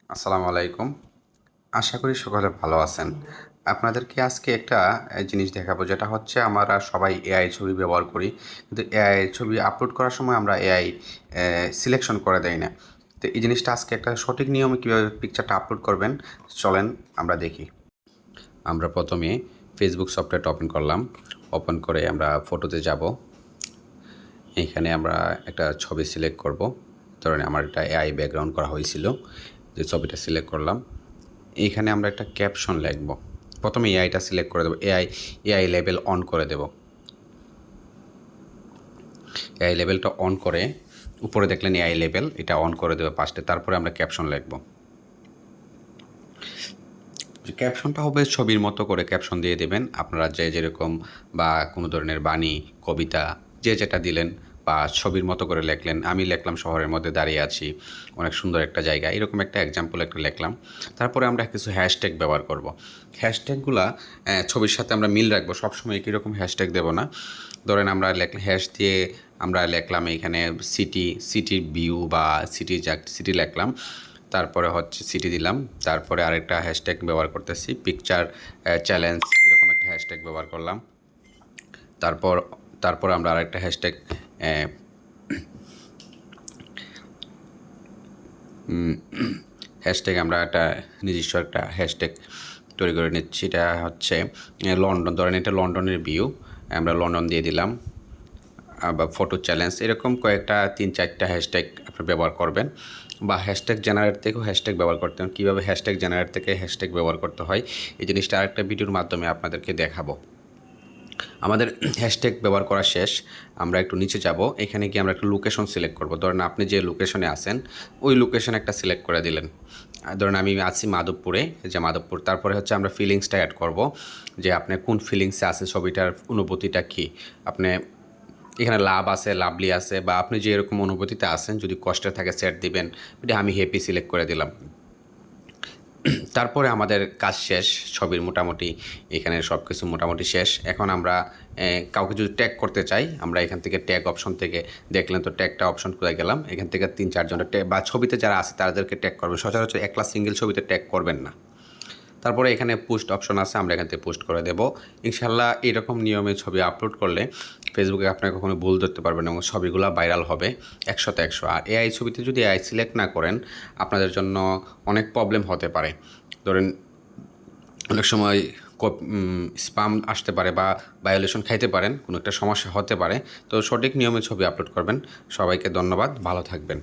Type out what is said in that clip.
আসসালামু আলাইকুম। আশা করি সকলে ভালো আছেন। আপনাদেরকে আজকে একটা জিনিস দেখাবো, যেটা হচ্ছে আমরা সবাই এআই ছবি ব্যবহার করি। কিন্তু এআই ছবি আপলোড করার সময় আমরা এআই সিলেকশন করে দেই না। তো এই জিনিসটা আজকে একটা সঠিক নিয়মে কীভাবে পিকচারটা আপলোড করবেন, চলেন আমরা দেখি। আমরা প্রথমে ফেসবুক সফটওয়্যারটা ওপেন করলাম। ওপেন করে আমরা ফটোতে যাব। এইখানে আমরা একটা ছবি সিলেক্ট করব। ধরেন আমার একটা এআই ব্যাকগ্রাউন্ড করা হয়েছিল, যে ছবিটা সিলেক্ট করলাম। এইখানে আমরা একটা ক্যাপশন লিখব। প্রথমে এআইটা সিলেক্ট করে দেবো, এআই লেভেল অন করে দেব। এআই লেভেলটা অন করে উপরে দেখলেন এআই লেভেল, এটা অন করে দেবো ফার্স্টে। তারপরে আমরা ক্যাপশন লিখব। ক্যাপশনটা হবে ছবির মতো করে ক্যাপশন দিয়ে দেবেন আপনারা, যে যেরকম, বা কোনো ধরনের বাণী, কবিতা, যে যেটা দিলেন, বা ছবির মতো করে লিখলেন। আমি লিখলাম শহরের মধ্যে দাঁড়িয়ে আছি, অনেক সুন্দর একটা জায়গা, এরকম একটা এক্সাম্পল একটা লিখলাম। তারপরে আমরা কিছু হ্যাশট্যাগ ব্যবহার করব। হ্যাশট্যাগুলা ছবির সাথে আমরা মিল রাখবো, সবসময় একই রকম হ্যাশট্যাগ দেবো না। ধরেন আমরা হ্যাশ দিয়ে আমরা লিখলাম এইখানে সিটির ভিউ বা সিটি লিখলাম। তারপরে হচ্ছে সিটি দিলাম। তারপরে আরেকটা হ্যাশট্যাগ ব্যবহার করতেছি, পিকচার চ্যালেঞ্জ, এরকম একটা হ্যাশট্যাগ ব্যবহার করলাম। তারপর আমরা আরেকটা হ্যাশট্যাগ আমরা একটা নিজস্ব একটা হ্যাশট্যাগ তৈরি করে নিচ্ছি। এটা হচ্ছে লন্ডন, ধরেন এটা লন্ডনের ভিউ, আমরা লন্ডন দিয়ে দিলাম। বা ফটো চ্যালেঞ্জ, এরকম কয়েকটা 3-4টা হ্যাশট্যাগ আপনি ব্যবহার করবেন। বা হ্যাশট্যাগ জেনারেট থেকেও হ্যাশট্যাগ ব্যবহার করতে হবে। কীভাবে হ্যাশট্যাগ জেনারেট থেকে হ্যাশট্যাগ ব্যবহার করতে হয়, এই জিনিসটা আরেকটা ভিডিওর মাধ্যমে আপনাদেরকে দেখাবো। আমাদের হ্যাশট্যাগ ব্যবহার করা শেষ। আমরা একটু নিচে যাব, এখানে গিয়ে আমরা একটা লোকেশন সিলেক্ট করব। ধরেন আপনি যে লোকেশনে আছেন ওই লোকেশন একটা সিলেক্ট করে দিলেন। ধরেন আমি আছি মাধবপুরে, যে মাধবপুর। তারপরে হচ্ছে আমরা ফিলিংসটা অ্যাড করব, যে আপনি কোন ফিলিংসে আছে, ছবিটার অনুভূতিটা কী। আপনি এখানে লাভ আছে, লাভলি আছে, বা আপনি যে এরকম অনুভূতিতে আছেন, যদি কষ্টে থাকে সেট দিবেন। এটা আমি হ্যাপি সিলেক্ট করে দিলাম। তারপরে আমাদের কাজ শেষ, ছবির মোটামুটি এখানে সব কিছু মোটামুটি শেষ। এখন আমরা কাউকে যদি ট্যাগ করতে চাই, আমরা এখান থেকে ট্যাগ অপশন থেকে দেখলেন তো, ট্যাগটা অপশন করে গেলাম। এখান থেকে 3-4জনের ট্যাগ, বা ছবিতে যারা আছে তাদেরকে ট্যাগ করবেন। সচরাচর একলা সিঙ্গেল ছবিতে ট্যাগ করবেন না। তারপরে এখানে পোস্ট অপশন আছে, আমরা এখান থেকে পোস্ট করে দেবো। ইনশাল্লাহ এরকম নিয়মে ছবি আপলোড করলে ফেসবুকে আপনাকে কখনো ভুল ধরতে পারবেন এবং ছবিগুলো ভাইরাল হবে 100তে 100। আর এআই ছবিতে যদি এআই সিলেক্ট না করেন, আপনাদের জন্য অনেক প্রবলেম হতে পারে। ধরেন অনেক সময় স্পাম আসতে পারে, বা ভায়োলেশন খাইতে পারেন, কোনো একটা সমস্যা হতে পারে। তো সঠিক নিয়মে ছবি আপলোড করবেন। সবাইকে ধন্যবাদ, ভালো থাকবেন।